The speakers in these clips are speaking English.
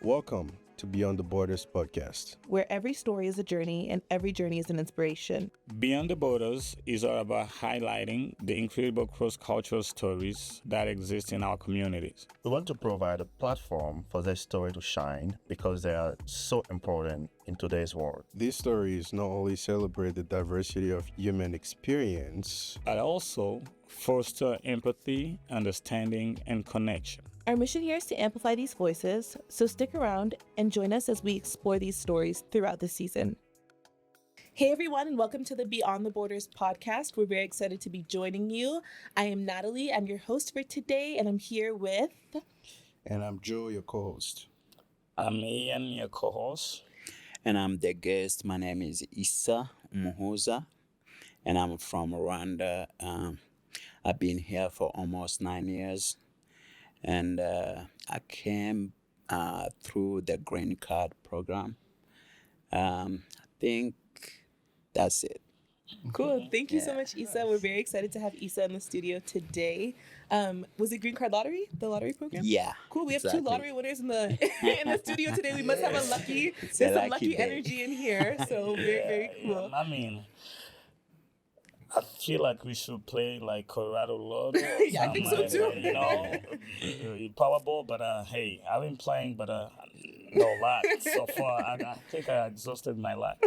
Welcome to Beyond the Borders podcast. where every story is a journey and every journey is an inspiration. Beyond the Borders is all about highlighting the incredible cross-cultural stories that exist in our communities. We want to provide a platform for their story to shine because they are so important in today's world. These stories not only celebrate the diversity of human experience, But also foster empathy, understanding, and connection. Our mission here is to amplify these voices, so stick around and join us as we explore these stories throughout the season. Hey everyone, and welcome to the Beyond the Borders podcast. We're very excited to be joining you. I am Natalie, I'm your host for today, and I'm here with... and I'm Joe, your co-host. I'm Ian, your co-host. And I'm the guest. My name is Issa, and I'm from Rwanda. I've been here for almost 9 years, and I came through the green card program. I think that's it. Cool. Thank you so much, Issa. We're very excited to have Issa in the studio today. Was it Green Card Lottery, the lottery program? Yeah. Cool. We have exactly. two lottery winners in the in the studio today. We must have a lucky. There's some lucky day. energy in here. So very cool. I mean, I feel like we should play like Colorado Lotto. Yeah, I think so too. You know, Powerball. But hey, I've been playing, but no luck so far. I think I exhausted my luck.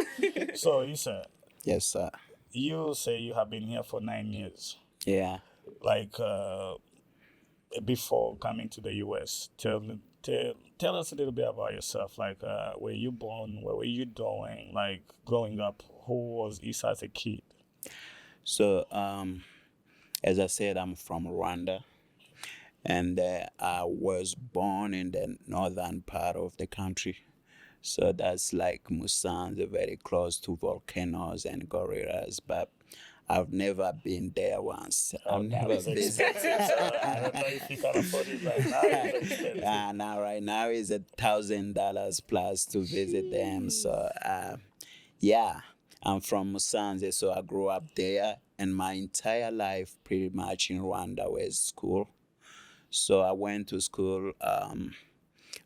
So Issa, Yes, sir. you say you have been here for 9 years. Yeah. Like before coming to the U.S. Tell us a little bit about yourself. Like, were you born? What were you doing? Like, growing up, who was Issa as a kid? So, as I said, I'm from Rwanda, and I was born in the northern part of the country. So that's like Musanze, very close to volcanoes and gorillas, but I've never been there once. I've never visited. I don't know if you can afford it right now. It's expensive. Now, right now is $1,000 plus to visit them. So, yeah, I'm from Musanze, so I grew up there, and my entire life pretty much in Rwanda was school. So I went to school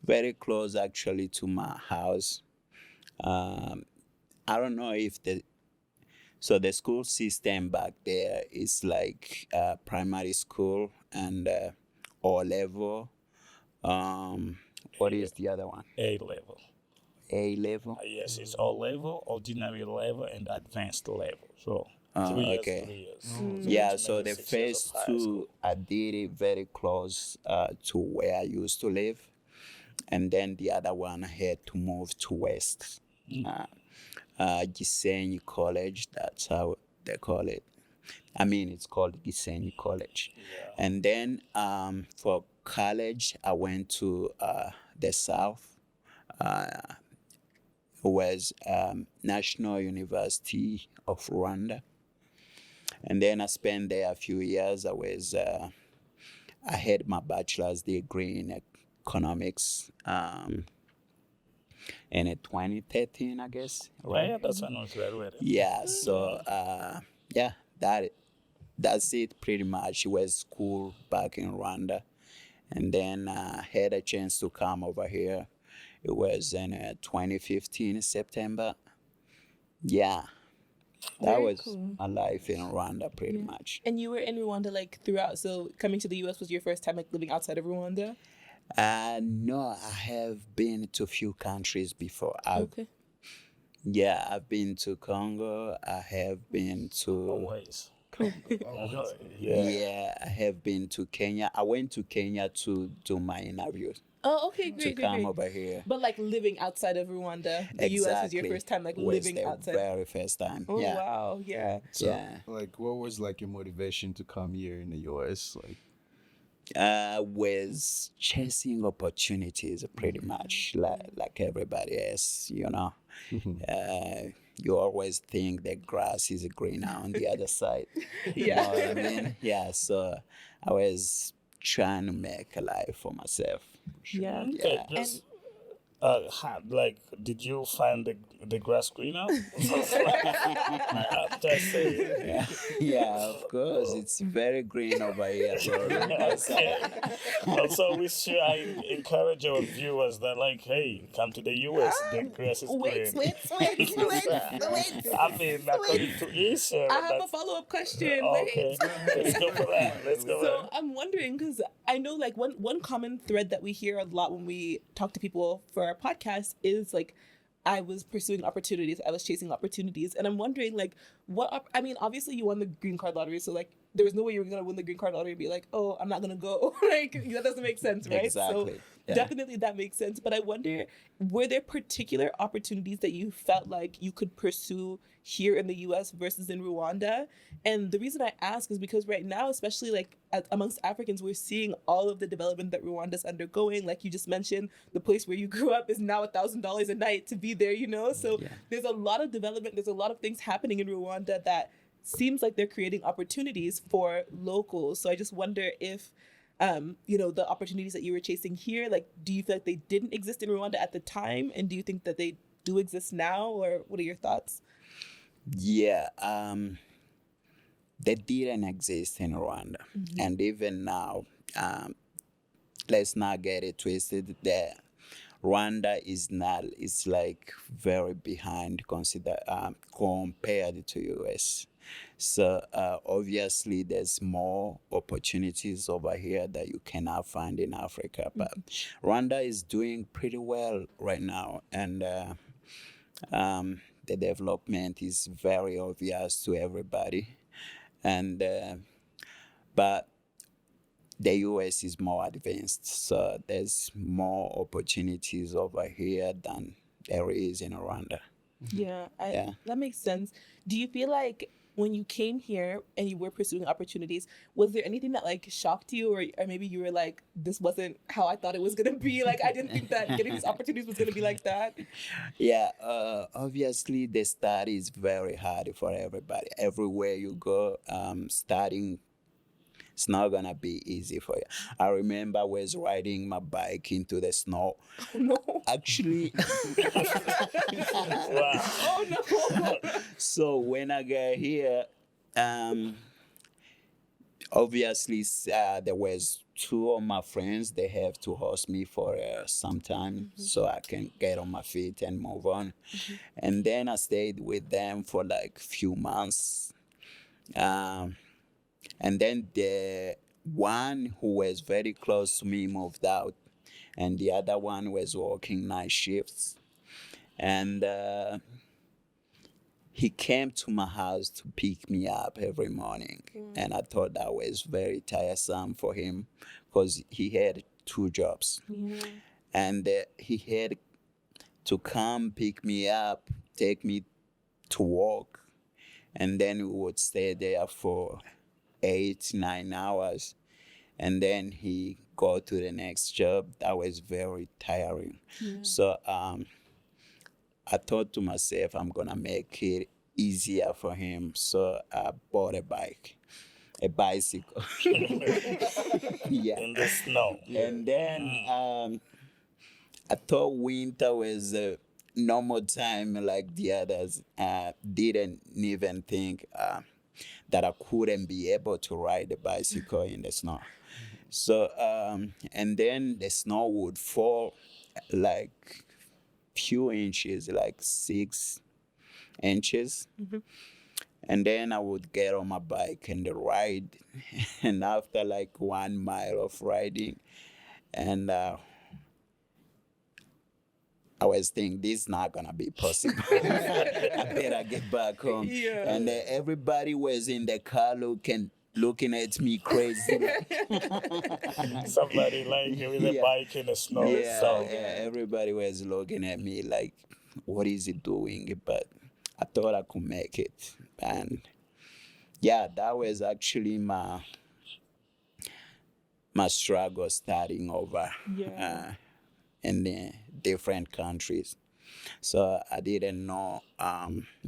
very close actually to my house. I don't know if the school system back there is like primary school and O level. What is the other one? A level. A level. Yes, it's all level, ordinary level, and advanced level. So 3 years, okay. 3 years. Yeah, So so maybe the 6 years first of high two school. I did it very close to where I used to live, and then the other one I had to move to West. Gisenyi College, that's how they call it. I mean, it's called Gisenyi College. Yeah. And then for college, I went to the South. Was National University of Rwanda. And then I spent there a few years. I had my bachelor's degree in economics in 2013, I guess. Right? Yeah, that's when I was graduated. Yeah, so yeah, that's it pretty much. It was school back in Rwanda. And then I had a chance to come over here. It was in 2015, September. Yeah, that Very was cool. my life in Rwanda pretty much. And you were in Rwanda like throughout. So coming to the U.S. was your first time like living outside of Rwanda. No, I have been to a few countries before. Okay. Yeah, I've been to Congo. I have been to... Always. Yeah, I have been to Kenya. I went to Kenya to do my interview. Oh, okay, to great, great, come great. over here. But like living outside of Rwanda, the U.S. was your first time like Was living the outside. very first time. Oh yeah. wow, yeah. So, Yeah. like, what was like your motivation to come here in the U.S.? Like, Was chasing opportunities pretty much like everybody else, you know. You always think the grass is greener on the other side. You know what I mean? Yeah, so I was trying to make a life for myself. Yeah. Okay, And Like, did you find the grass greener? I have to say. Yeah, yeah, of course. It's very green over here, bro. Okay. Also, we should I encourage our viewers that, like, hey, come to the US. The grass is Wait, green. wait. I mean, according to Issa, I have a that's follow-up question. okay. Let's go for that. Let's go. So I'm wondering because I know like one common thread that we hear a lot when we talk to people for our podcast is like I was pursuing opportunities, I was chasing opportunities, and I'm wondering like I mean, obviously you won the green card lottery, so like there was no way you were gonna win the green card lottery and be like, oh, I'm not gonna go. Like that doesn't make sense, right? Exactly. So Yeah. definitely that makes sense. But I wonder, were there particular opportunities that you felt like you could pursue here in the US versus in Rwanda? And the reason I ask is because right now, especially like amongst Africans, we're seeing all of the development that Rwanda's undergoing. Like you just mentioned, the place where you grew up is now $1,000 a night to be there, you know? So Yeah. there's a lot of development, there's a lot of things happening in Rwanda that seems like they're creating opportunities for locals. So I just wonder if the opportunities that you were chasing here, like, do you feel like they didn't exist in Rwanda at the time? And do you think that they do exist now? Or what are your thoughts? Yeah, they didn't exist in Rwanda, and even now, let's not get it twisted. That Rwanda is not. It's like very behind compared to US. So obviously, there's more opportunities over here that you cannot find in Africa. But Rwanda is doing pretty well right now, and the development is very obvious to everybody. And but the US is more advanced, so there's more opportunities over here than there is in Rwanda. Yeah, Yeah. that makes sense. Do you feel like when you came here and you were pursuing opportunities, was there anything that like shocked you, or maybe you were like, this wasn't how I thought it was gonna be? Like I didn't think that getting these opportunities was gonna be like that. Yeah, obviously the study is very hard for everybody. Everywhere you go, studying it's not gonna be easy for you. I remember I was riding my bike into the snow. No. Actually, Wow. Oh no. so when I got here, obviously there was two of my friends. They have to host me for some time so I can get on my feet and move on. And then I stayed with them for like few months. And then the one who was very close to me moved out, and the other one was working night shifts. And he came to my house to pick me up every morning. And I thought that was very tiresome for him because he had two jobs. Yeah. And he had to come pick me up, take me to work, and then we would stay there for 8-9 hours, and then he go to the next job. That was very tiring. So I thought to myself, I'm gonna make it easier for him. So I bought a bicycle. Yeah. In the snow. And then I thought winter was a normal time like the others. Didn't even think that I couldn't be able to ride a bicycle in the snow. So, and then the snow would fall like few inches, like 6 inches. And then I would get on my bike and ride. And after like 1 mile of riding, and I was thinking, this is not gonna be possible. I better get back home. Yeah. And everybody was in the car looking at me crazy. Somebody like with a Yeah. bike in the snow. Yeah, So everybody was looking at me like, what is he doing? But I thought I could make it. And yeah, that was actually my struggle starting over. Yeah. In the different countries. So I didn't know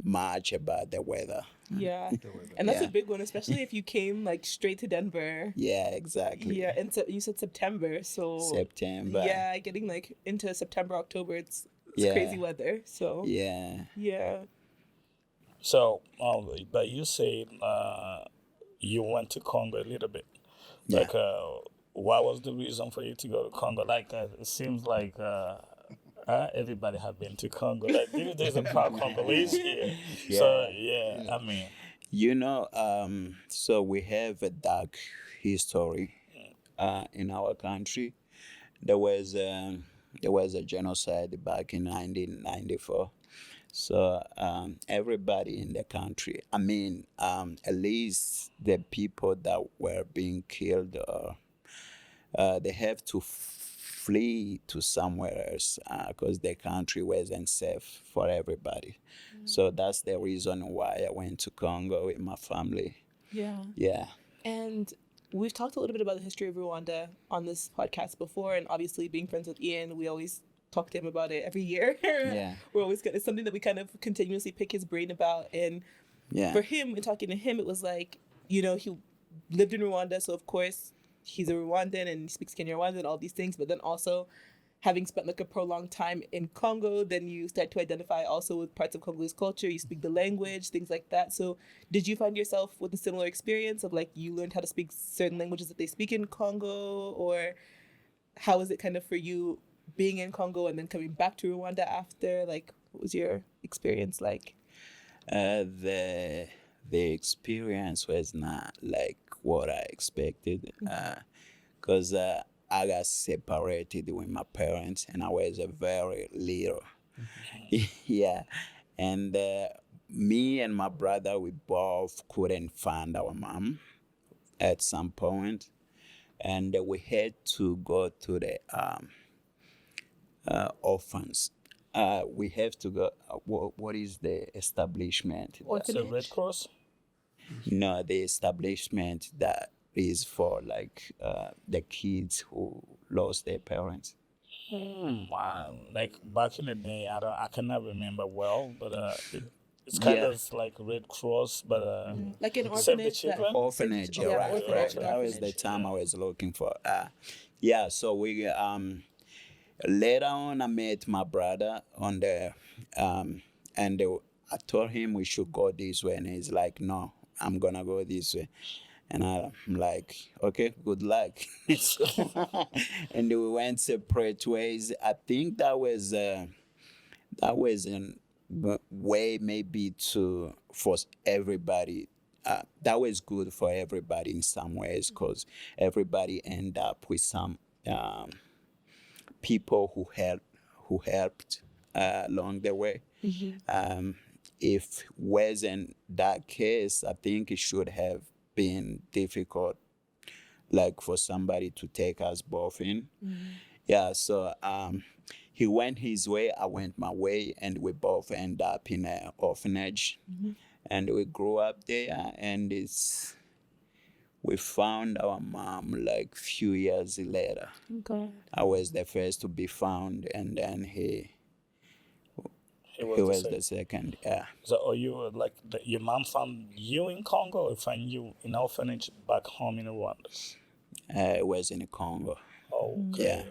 much about the weather. Yeah. The weather. And that's a Yeah. big one, especially if you came like straight to Denver. Yeah, exactly. Yeah, and so you said September, so September. yeah, getting like into September, October, it's Yeah. crazy weather. So Yeah. yeah. So, but you said you went to Congo a little bit. Yeah. Like, what was the reason for you to go to Congo? Like, it seems like everybody have been to Congo. Like, there's a proud Congolese here. So, yeah, I mean, You know, so we have a dark history in our country. There was a genocide back in 1994. So everybody in the country, I mean, at least the people that were being killed, they have to flee to somewhere else because the country wasn't safe for everybody. So that's the reason why I went to Congo with my family. Yeah. Yeah. And we've talked a little bit about the history of Rwanda on this podcast before, and obviously being friends with Ian, we always talk to him about it every year. Yeah. We're always it's something that we kind of continuously pick his brain about. And Yeah. for him, in talking to him, it was like, he lived in Rwanda, so of course he's a Rwandan and he speaks Kinyarwanda and all these things, but then also having spent like a prolonged time in Congo, then you start to identify also with parts of Congolese culture, you speak the language, things like that. So did you find yourself with a similar experience of like you learned how to speak certain languages that they speak in Congo, or how was it kind of for you being in Congo and then coming back to Rwanda after? Like, what was your experience like? The experience was not like what I expected, because I got separated with my parents, and I was very little. Yeah, and me and my brother, we both couldn't find our mom at some point, and we had to go to the orphans. We have to go. What is the establishment? so Red Cross? No, the establishment that is for like the kids who lost their parents. Wow. Like, back in the day, I cannot remember well, but it's kind Yeah. of like Red Cross, but Like an Save the orphanage. Children? Orphanage, Yeah, yeah, right, orphanage, right. That was the orphanage. time I was looking for. Yeah, so we later on I met my brother on the and I told him we should go this way, and he's like, no, I'm gonna go this way. And I'm like, okay, good luck. And we went separate ways. I think that was in way maybe to force everybody. That was good for everybody in some ways, because everybody end up with some people who helped along the way. If wasn't that case, I think it should have been difficult, like for somebody to take us both in. Yeah, so he went his way, I went my way, and we both end up in an orphanage. And we grew up there, and we found our mom like few years later. God. I was the first to be found, and then he it he was was the the same. second. Yeah. So, are you like your mom found you in Congo, or found you in orphanage back home in Rwanda? It was in Congo. Okay. Yeah.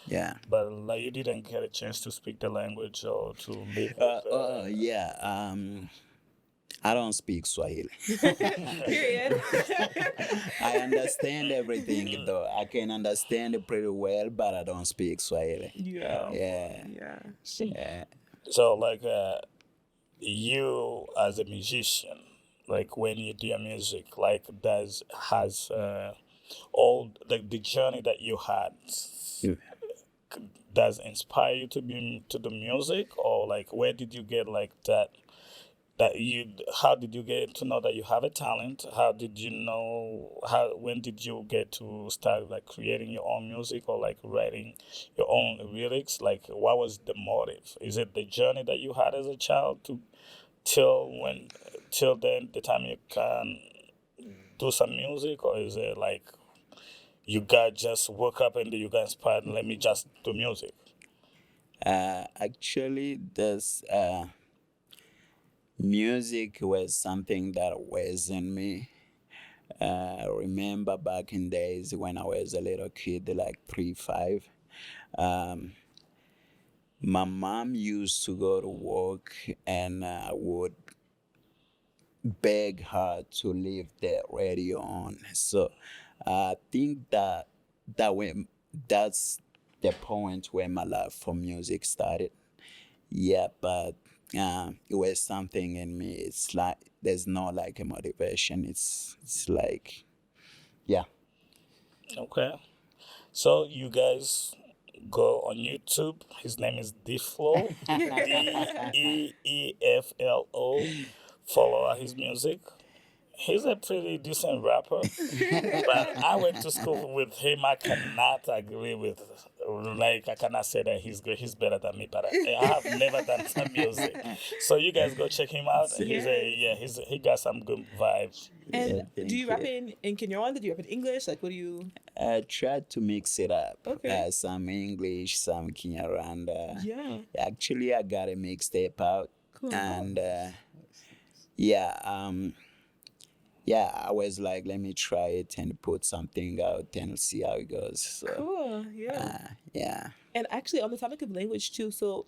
Yeah. But like you didn't get a chance to speak the language or to live. Yeah. I don't speak Swahili. Period. I understand everything though. I can understand it pretty well, but I don't speak Swahili. Yeah. Yeah. Yeah. Yeah. So like you as a musician, like when you do your music, like has all the journey that you had does inspire you to the music, or like where did you get like how did you get to know that you have a talent? How did you know when did you get to start like creating your own music or like writing your own lyrics? Like what was the motive? Is it the journey that you had as a child till then the time you can do some music, or is it like you got just woke up and you got inspired and let me just do music? Actually, there's Music was something that was in me. I remember back in days when I was a little kid, like 3, 5. Um, my mom used to go to work, and I would beg her to leave the radio on. So I think that's the point where my love for music started. Yeah, but it was something in me. It's like there's no like a motivation. It's like, yeah. Okay. So you guys go on YouTube. His name is Deflo. Deeflo. Follow his music. He's a pretty decent rapper, but I went to school with him. I cannot agree with, like, I cannot say that he's good. He's better than me, but I have never done some music. So you guys go check him out. He got some good vibes. And thank do you rap you. in Kinyarwanda? Do you rap in English? Like, what do you? I tried to mix it up. Okay. Some English, some Kinyarwanda. Yeah. Actually, I got a mixtape out, Cool. and yeah, yeah, I was like, let me try it and put something out and see how it goes. So, Cool. Yeah. yeah. And actually, on the topic of language too. So,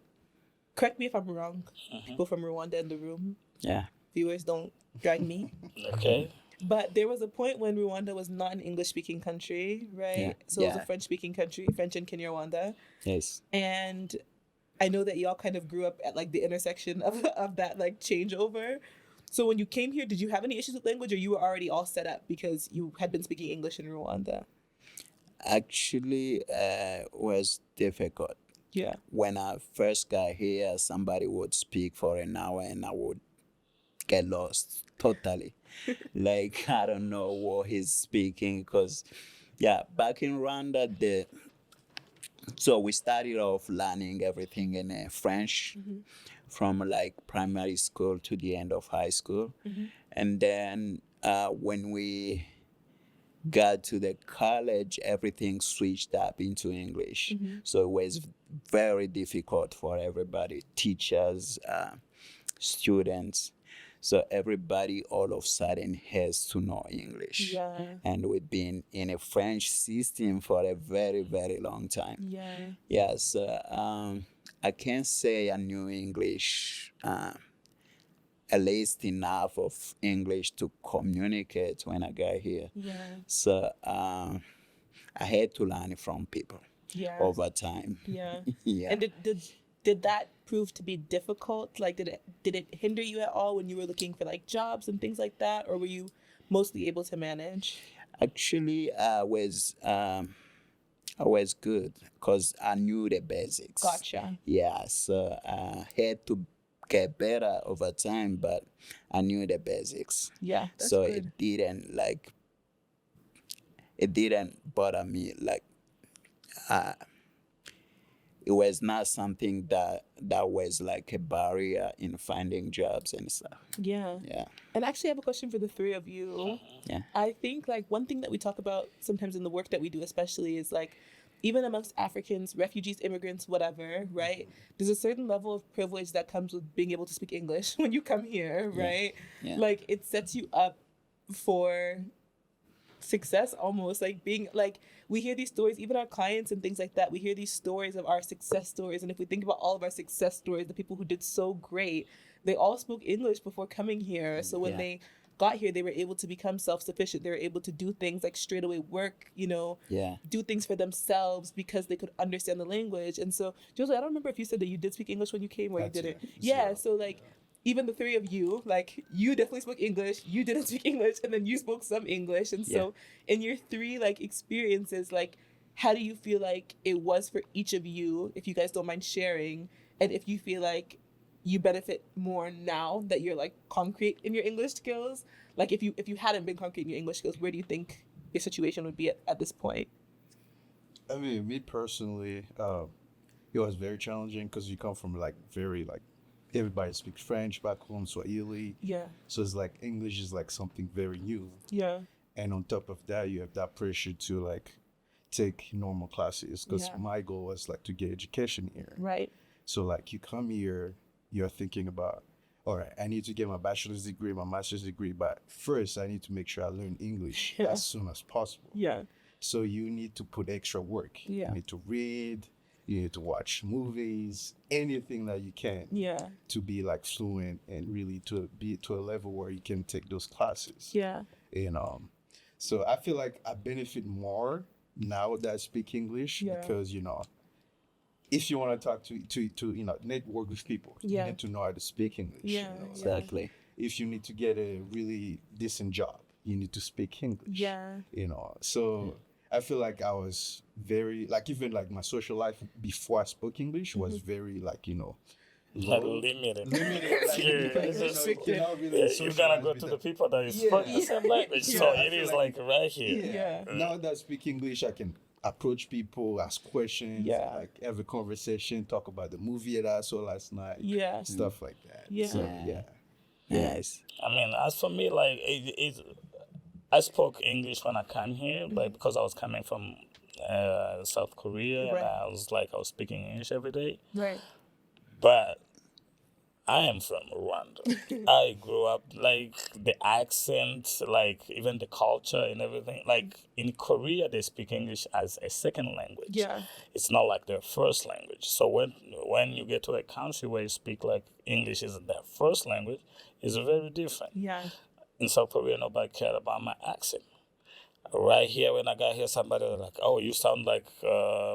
correct me if I'm wrong. People from Rwanda in the room. Yeah. Viewers, don't drag me. Okay. But there was a point when Rwanda was not an English-speaking country, right? Yeah. So it was a Yeah. French-speaking country, French and Kinyarwanda. Yes. And I know that y'all kind of grew up at like the intersection of that like changeover. So when you came here, did you have any issues with language, or you were already all set up because you had been speaking English in Rwanda? Actually, was difficult. Yeah. When I first got here, somebody would speak for an hour and I would get lost totally. Like, I don't know what he's speaking because, yeah, back in Rwanda, so we started off learning everything in French from like primary school to the end of high school. And then when we got to the college, everything switched up into English. So it was very difficult for everybody, teachers, students. So everybody all of a sudden has to know English. Yeah. And we've been in a French system for a very, very long time. Yeah. Yeah, so I can't say I knew English, at least enough of English to communicate when I got here. Yeah. So I had to learn from people Yeah. over time. Yeah. Yeah. And did that prove to be difficult? Like, did it hinder you at all when you were looking for like jobs and things like that, or were you mostly able to manage? Actually, I was good because I knew the basics. Gotcha. Yeah, so I had to get better over time, but I knew the basics. Yeah. That's So good. it didn't bother me. Like, it was not something that was like a barrier in finding jobs and stuff. Yeah. Yeah. And actually, I have a question for the three of you. Yeah. I think like one thing that we talk about sometimes in the work that we do, especially, is like even amongst Africans, refugees, immigrants, whatever, right? There's a certain level of privilege that comes with being able to speak English when you come here, right? Yeah. Like it sets you up for success almost, like being like, we hear these stories, even our clients and things like that, we hear these stories of our success stories, and if we think about all of our success stories, the people who did so great, they all spoke English before coming here. So when Yeah. they got here, they were able to become self-sufficient. They were able to do things like straight away work, Yeah. do things for themselves because they could understand the language. And so, Josie, I don't remember if you said that you did speak English when you came or you didn't. Yeah, so like even the three of you, like you definitely spoke English, you didn't speak English, and then you spoke some English. And so in your three like experiences, like how do you feel like it was for each of you, if you guys don't mind sharing, and if you feel like you benefit more now that you're like concrete in your English skills? Like if you hadn't been concrete in your English skills, where do you think your situation would be at this point? I mean, me personally, it was very challenging because you come from like very like everybody speaks French back home, Swahili. Yeah. So it's like English is like something very new. Yeah. And on top of that, you have that pressure to like take normal classes because Yeah. my goal was like to get education here. Right. So like you come here, you're thinking about, all right, I need to get my bachelor's degree, my master's degree, but first I need to make sure I learn English Yeah. as soon as possible. Yeah. So you need to put extra work. Yeah. You need to read, you need to watch movies, anything that you can Yeah. to be like fluent and really to be to a level where you can take those classes. Yeah. And so I feel like I benefit more now that I speak English Yeah. because if you want to talk to network with people, Yeah. you need to know how to speak English. Yeah, Like, Exactly. if you need to get a really decent job, you need to speak English. Yeah. So I feel like I was very like even like my social life before I spoke English was very like Like low. limited. Limited, like, Yeah. because, you cannot really Yeah, you socialize gotta go with to them. the people that you Yeah. speak the same language. Yeah, So I it feel is like- like right here. Yeah. Now that I speak English, I can approach people, ask questions, Yeah. like have a conversation, talk about the movie that I saw last night, Yeah. stuff like that. Yeah. So, yeah. Yes. I mean, as for me, like I spoke English when I came here, like because I was coming from South Korea, and Right. I was speaking English every day. Right. But I am from Rwanda. I grew up like the accent, like even the culture and everything. Like in Korea, they speak English as a second language. Yeah. It's not like their first language. So when you get to a country where you speak like English is their first language, it's very different. Yeah. In South Korea, nobody cared about my accent. Right here, when I got here, somebody was like, "Oh, you sound like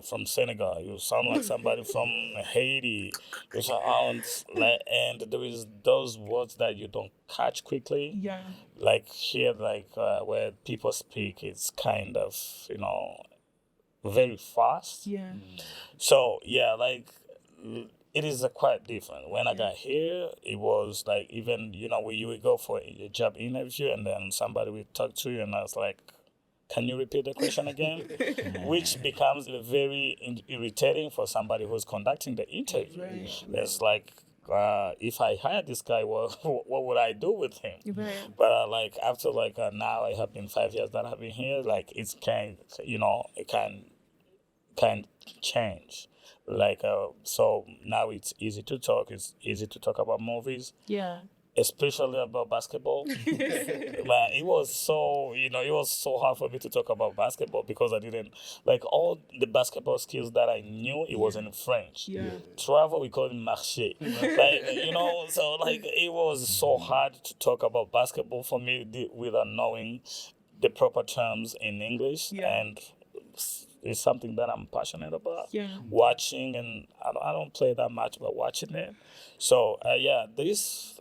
from Senegal. You sound like somebody from Haiti. You sound like," and there is those words that you don't catch quickly. Yeah. Like here, where people speak, it's kind of very fast. Yeah. So yeah, it is quite different. When I got here, it was like even when you would go for a job interview and then somebody would talk to you and I was like, "Can you repeat the question again?" Which becomes very irritating for somebody who's conducting the interview. Right. It's like, if I hire this guy, what would I do with him? Right. But after now I have been 5 years that I've been here, it can change. So now it's easy to talk. It's easy to talk about movies, Yeah. especially about basketball. But it was so hard for me to talk about basketball because I didn't all the basketball skills that I knew. It was in French. Yeah. Travel, we call it marché. So it was so hard to talk about basketball for me without knowing the proper terms in English. Yeah. And it's something that I'm passionate about. Yeah. Watching, and I don't play that much, but watching it. So this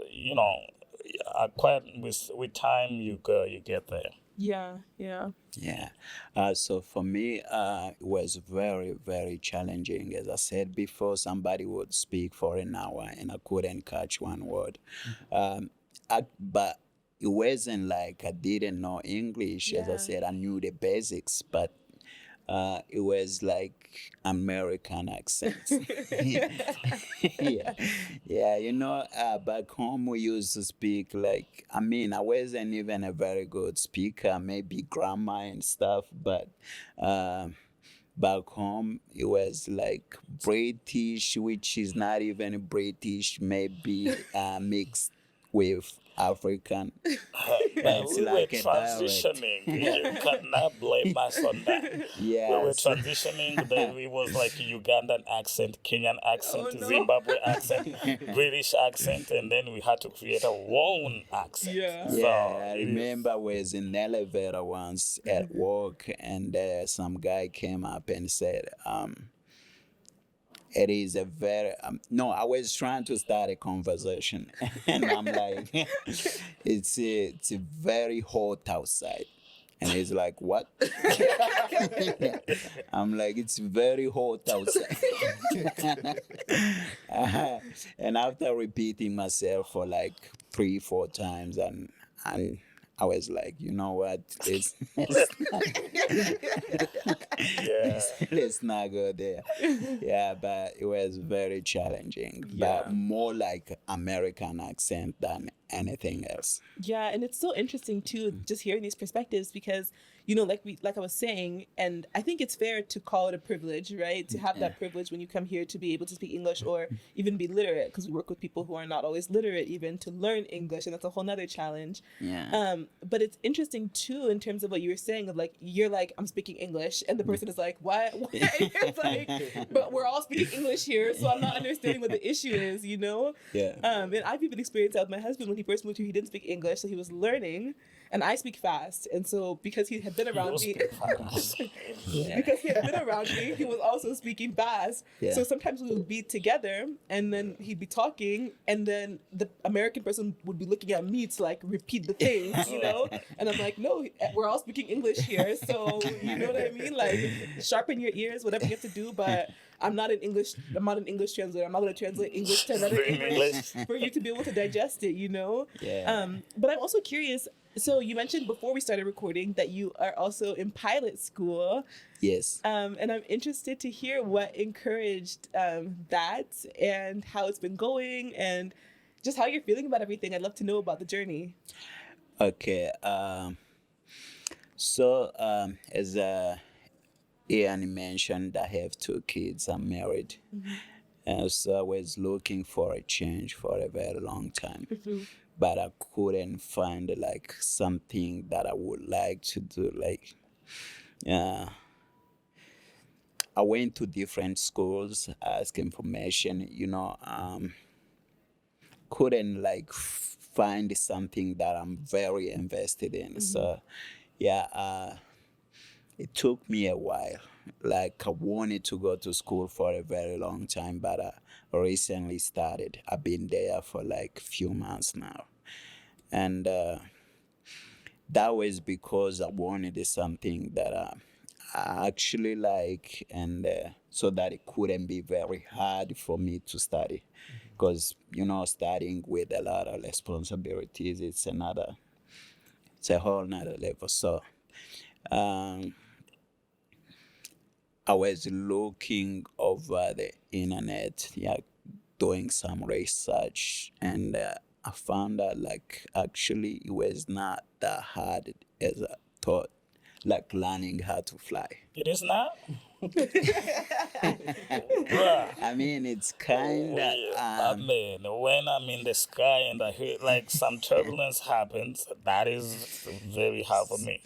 quite with time you get there. Yeah. Yeah. Yeah. So for me, it was very, very challenging. As I said before, somebody would speak for an hour and I couldn't catch one word. But it wasn't like I didn't know English. As I Yeah. said, I knew the basics, but it was like American accent. Yeah. Back home we used to speak I wasn't even a very good speaker, maybe grammar and stuff, but back home it was like British, which is not even British, maybe mixed with African. It's We were like a dialect. transitioning. You cannot blame us on that. Yeah. We were transitioning. Then it was like Ugandan accent, Kenyan accent, Zimbabwe accent, British accent, and then we had to create our own accent. Yeah. So Yeah, I it is- remember I was in an elevator once at work, and some guy came up and said, it is a very no, I was trying to start a conversation and I'm like, it's a very hot outside. And he's like, what? I'm like, it's very hot outside. And after repeating myself for 3-4 times, and I was like, you know what? Yeah. Let's not go there. Yeah, but it was very challenging. Yeah. But more like American accent than anything else. Yeah, and it's so interesting too, just hearing these perspectives because, like I was saying, and I think it's fair to call it a privilege, right? To have that privilege when you come here to be able to speak English or even be literate, because we work with people who are not always literate, even to learn English, and that's a whole nother challenge. Yeah. But it's interesting too in terms of what you were saying of like you're like I'm speaking English, and the person is like what? It's like, but we're all speaking English here, so I'm not understanding what the issue is, Yeah. And I've even experienced that with my husband when he first moved here. He didn't speak English, so he was learning, and I speak fast, and so because he had been around me, because he had been around me, he was also speaking fast. Yeah. So sometimes we would be together, and then he'd be talking, and then the American person would be looking at me to like repeat the things, And I'm like, no, we're all speaking English here, so you know what I mean? Like, sharpen your ears, whatever you have to do, but I'm not an English translator. I'm not going to translate English to another English for you to be able to digest it, Yeah. But I'm also curious. So you mentioned before we started recording that you are also in pilot school. Yes. And I'm interested to hear what encouraged that and how it's been going and just how you're feeling about everything. I'd love to know about the journey. Okay. So as Ian mentioned, I have 2 kids. I'm married. And so I was looking for a change for a very long time. But I couldn't find like something that I would like to do. Like, I went to different schools, asked information, couldn't like find something that I'm very invested in. So, it took me a while. Like I wanted to go to school for a very long time, but I recently started. I've been there for like a few months now. And that was because I wanted something that I actually like, and so that it couldn't be very hard for me to study. Because, studying with a lot of responsibilities, it's a whole nother level. So, I was looking over the internet, doing some research, and I found out like actually it was not that hard as I thought, like learning how to fly. It is not? I mean, it's kind of Man, when I'm in the sky and I hear like some turbulence happens, that is very hard for me.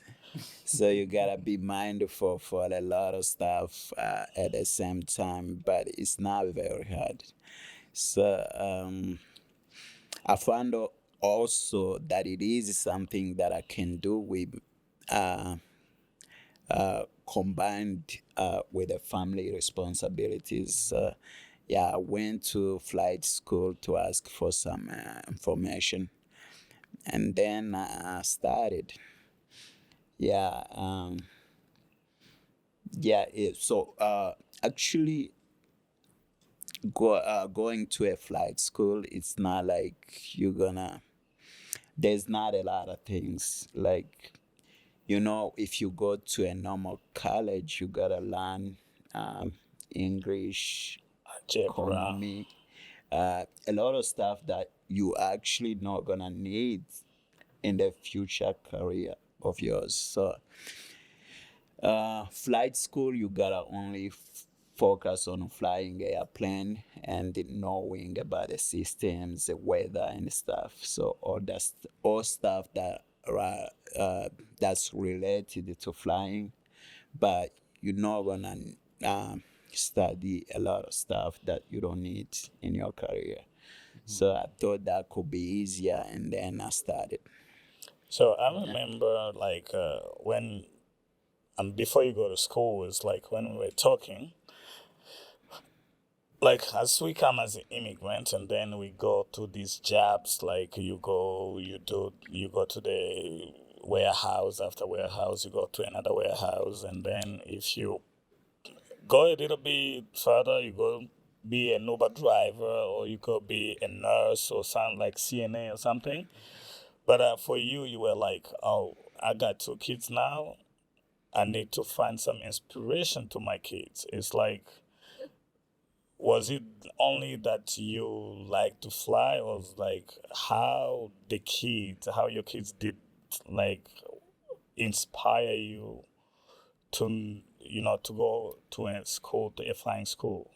so you gotta be mindful for a lot of stuff at the same time, but it's not very hard. So I found out also that it is something that I can do with combined with the family responsibilities. I went to flight school to ask for some information, and then I started. Actually, going to a flight school, it's not like there's not a lot of things. Like, if you go to a normal college, you gotta learn English, economy, a lot of stuff that you actually not gonna need in the future career of yours. So, flight school, you gotta only focus on flying airplane and knowing about the systems, the weather, and stuff. So all stuff that that's related to flying, but you're not gonna study a lot of stuff that you don't need in your career. So I thought that could be easier, and then I started. So I remember like when before you go to school, it's like when we were talking, like as we come as an immigrant and then we go to these jobs, like you go to the warehouse, after warehouse you go to another warehouse, and then if you go a little bit further you go be an Uber driver, or you could be a nurse or something like CNA or something. But for you were like, oh, I got 2 kids now, I need to find some inspiration to my kids. It's like, was it only that you like to fly, or was like how your kids did like inspire you to to go to a school, to a flying school?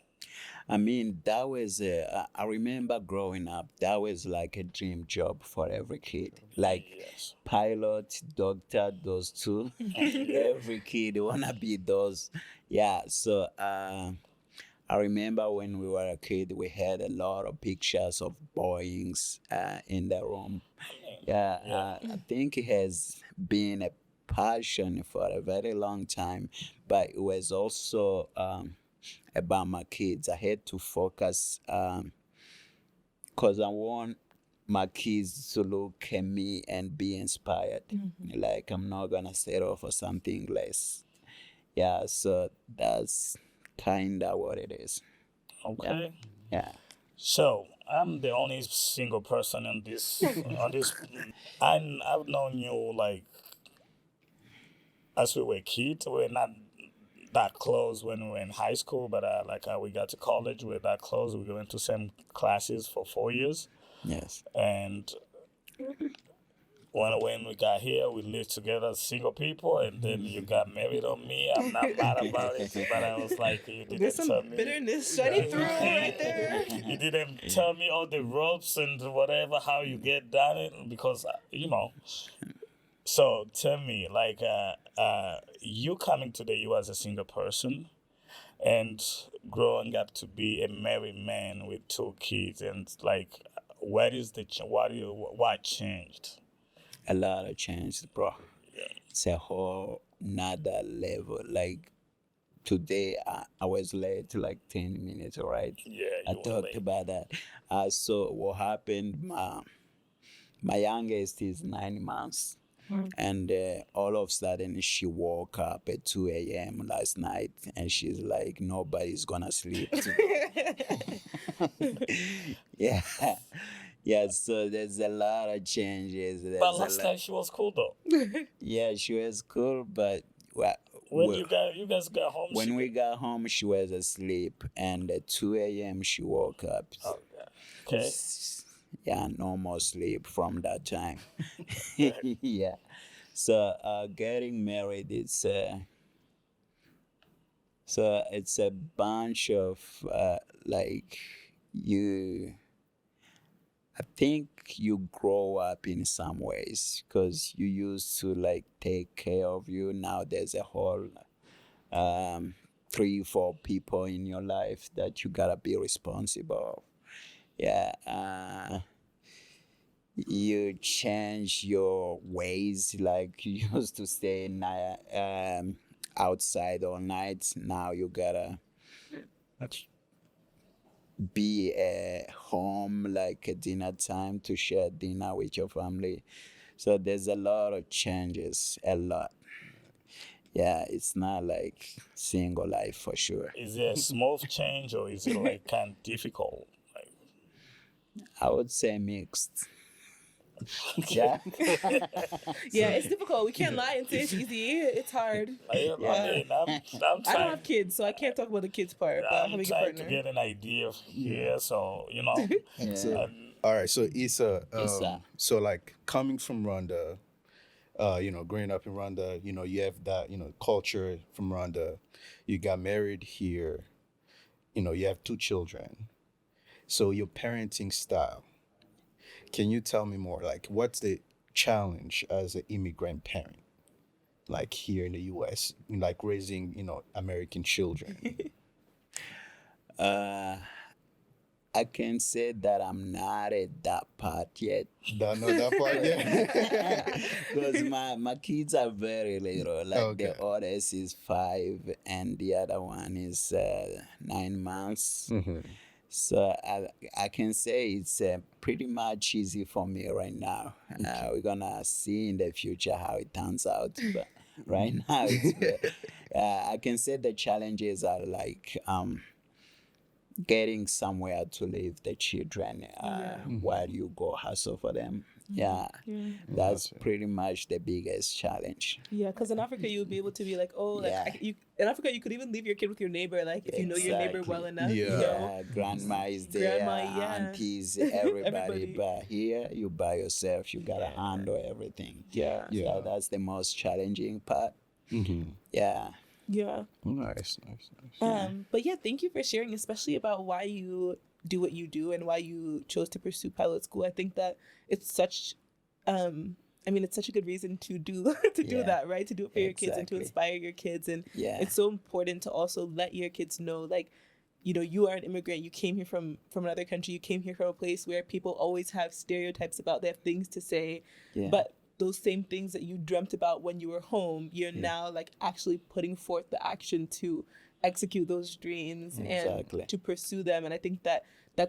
I mean, that was, I remember growing up, that was like a dream job for every kid. Like Yes. pilot, doctor, those two. Every kid wanna be those. Yeah, so I remember when we were a kid, we had a lot of pictures of Boeings in the room. Yeah, I think it has been a passion for a very long time, but it was also about my kids. I had to focus because I want my kids to look at me and be inspired. Like, I'm not gonna settle for something less. Yeah, so that's kind of what it is. Okay. Yeah. So I'm the only single person in this on this. I've known you like as we were kids. We're not that close when we were in high school, but we got to college, we're that close. We went to same classes for 4 years, Yes. and when we got here, we lived together as single people, and then you got married on me. I'm not mad about it, but I was like, you didn't There's some tell me. bitterness shining through right there. You didn't tell me all the ropes and whatever, how you get done it, because So tell me, like, you coming to the U.S. as a single person, and growing up to be a married man with 2 kids, and like, what changed? A lot of change, bro. It's a whole nother level. Like today, I was late like 10 minutes, right? Yeah, I you were talked late. about that. So what happened? My youngest is 9 months, and all of a sudden she woke up at 2 a.m. last night, and she's like, "Nobody's gonna sleep today." Yeah, yeah. So there's a lot of changes. But There's a last lot. time she was cool though. Yeah, she was cool, but When we- you guys got home, when we got home, she was asleep, and at 2 a.m. she woke up. okay. Yeah, no more sleep from that time. Yeah. So getting married, it's a bunch of like you. I think you grow up in some ways because you used to like take care of you. Now there's a whole 3, 4 people in your life that you gotta be responsible of. Yeah. You change your ways. Like you used to stay outside all night. Now you gotta be at home like at dinner time to share dinner with your family. So there's a lot of changes, a lot. Yeah, it's not like single life for sure. Is it a smooth change, or is it like kind of difficult? Like, I would say mixed. Yeah. Yeah, it's difficult. We can't lie and say it's easy. It's hard. I mean, I'm I don't trying. have kids, so I can't talk about the kids part. But I'm having a trying to partner. get an idea here, so So, all right. So Issa, Issa. so like coming from Rwanda, growing up in Rwanda, you have that, culture from Rwanda. You got married here. You have 2 children. So your parenting style. Can you tell me more? Like, what's the challenge as an immigrant parent, like here in the U.S., like raising, American children? I can say that I'm not at that part yet. Don't know that part yet. Because my kids are very little. Like Okay. the oldest is 5 and the other one is 9 months. So I can say it's pretty much easy for me right now. We're gonna see in the future how it turns out. But right now, I can say the challenges are like getting somewhere to leave the children while you go hustle for them. Yeah, that's Gotcha. pretty much the biggest challenge. Yeah, because in Africa you would be able to be like, oh, like Yeah. in Africa you could even leave your kid with your neighbor, like if you know your neighbor well enough. Yeah. You know? Yeah, grandma is there, Grandma, yeah. aunties, everybody. Everybody. But here, you by yourself. You gotta handle everything. Yeah. Yeah. So that's the most challenging part. Mm-hmm. Yeah. Yeah. Nice. But yeah, thank you for sharing, especially about why you do what you do and why you chose to pursue pilot school. I think that it's such it's such a good reason to do do Yeah. that, right? To do it for your kids and to Exactly. inspire your kids. And Yeah. it's so important to also let your kids know, like, you know, you are an immigrant. You came here from another country. You came here from a place where people always have stereotypes about. They have things to say, Yeah. but those same things that you dreamt about when you were home, you're now like actually putting forth the action to execute those dreams Exactly. and to pursue them. And I think that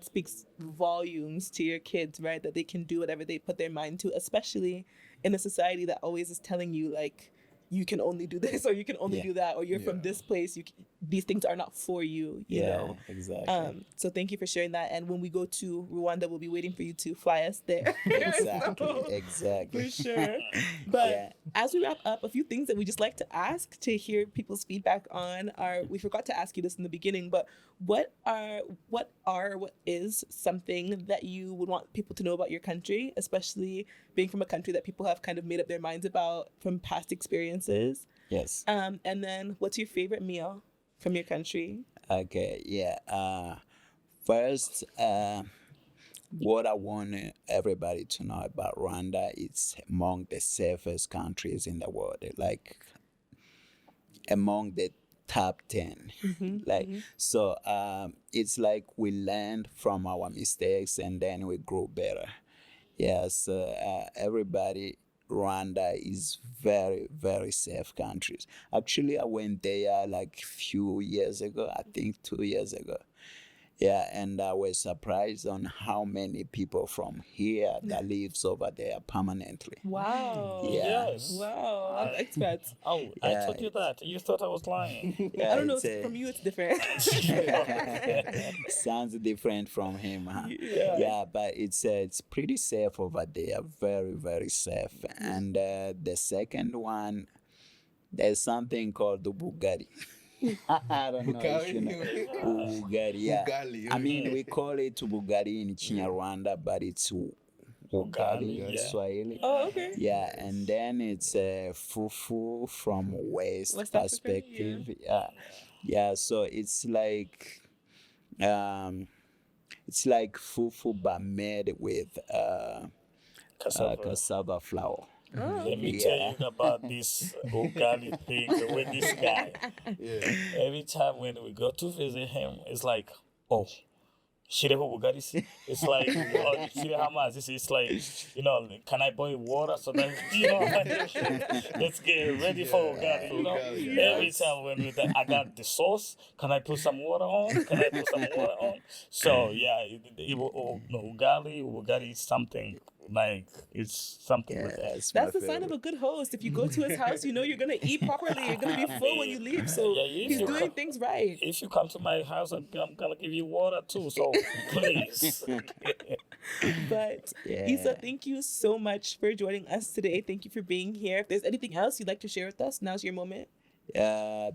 speaks volumes to your kids, right? That they can do whatever they put their mind to, especially in a society that always is telling you, like, you can only do this or you can only Yeah. do that, or you're from Yeah. this place. These things are not for you, you know? Exactly. So thank you for sharing that. And when we go to Rwanda, we'll be waiting for you to fly us there. Exactly. So, Exactly. for sure. But Yeah. as we wrap up, a few things that we just like to ask to hear people's feedback on are, we forgot to ask you this in the beginning, but what is something that you would want people to know about your country, especially being from a country that people have kind of made up their minds about from past experiences? Yes. And then what's your favorite meal from your country? Okay. Yeah. First, what I want everybody to know about Rwanda, it's among the safest countries in the world. Like among the top 10. So it's like we learned from our mistakes and then we grow better. Yes, everybody, Rwanda is very, very safe countries. Actually, I went there like few years ago, I think 2 years ago. Yeah, and I was surprised on how many people from here that lives over there permanently. Wow. Yeah. Yes. Wow. I'm expats. Oh, I told you that. You thought I was lying. Yeah, I don't know. it's a- From you, it's different. Sounds different from him, huh? Yeah. Yeah, but it's pretty safe over there. Very, very safe. And the second one, there's something called the Bugatti. I don't know if you know. Bugatti, yeah. Ugali, I mean, we call it Bugatti in Kinyarwanda, but it's Ugali in yeah. Swahili. Oh, okay. Yeah, and then it's fufu from West West Africa, perspective. Yeah. So it's like fufu but made with cassava flour. Oh, Let me Yeah. tell you about this Ugali thing with this guy. Every time when we go to visit him, it's like, oh, Shireho Ugali. It's like, oh, Shirehama. It's like, you know, can I boil water so that, you know, let's get ready for Ugali, you know? Ugali, Every time when we I got the sauce, can I put some water on? Can I put some water on? So, yeah, Ugali is something. Like, it's something with that. that's the sign of a good host. If you go to his house, you know you're gonna eat properly. You're gonna be full when you leave. So Yeah, if he's you doing come- things right. If you come to my house, I'm gonna give you water too. So please. But Yeah. Issa, thank you so much for joining us today. Thank you for being here. If there's anything else you'd like to share with us, now's your moment.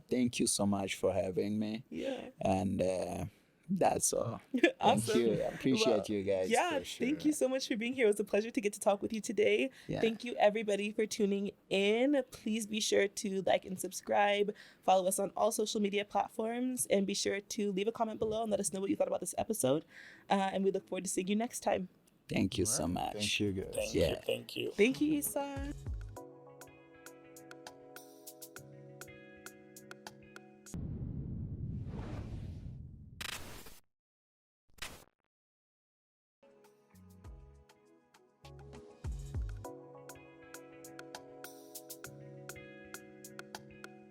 Thank you so much for having me. Yeah. And that's all. Awesome. Thank you. I appreciate Well, you guys. Yeah, for sure. thank you so much for being here. It was a pleasure to get to talk with you today. Yeah. Thank you, everybody, for tuning in. Please be sure to like and subscribe. Follow us on all social media platforms. And be sure to leave a comment below and let us know what you thought about this episode. And we look forward to seeing you next time. Thank you so much. Thank you, guys. Thank Yeah. you. Thank you. Thank you, Issa.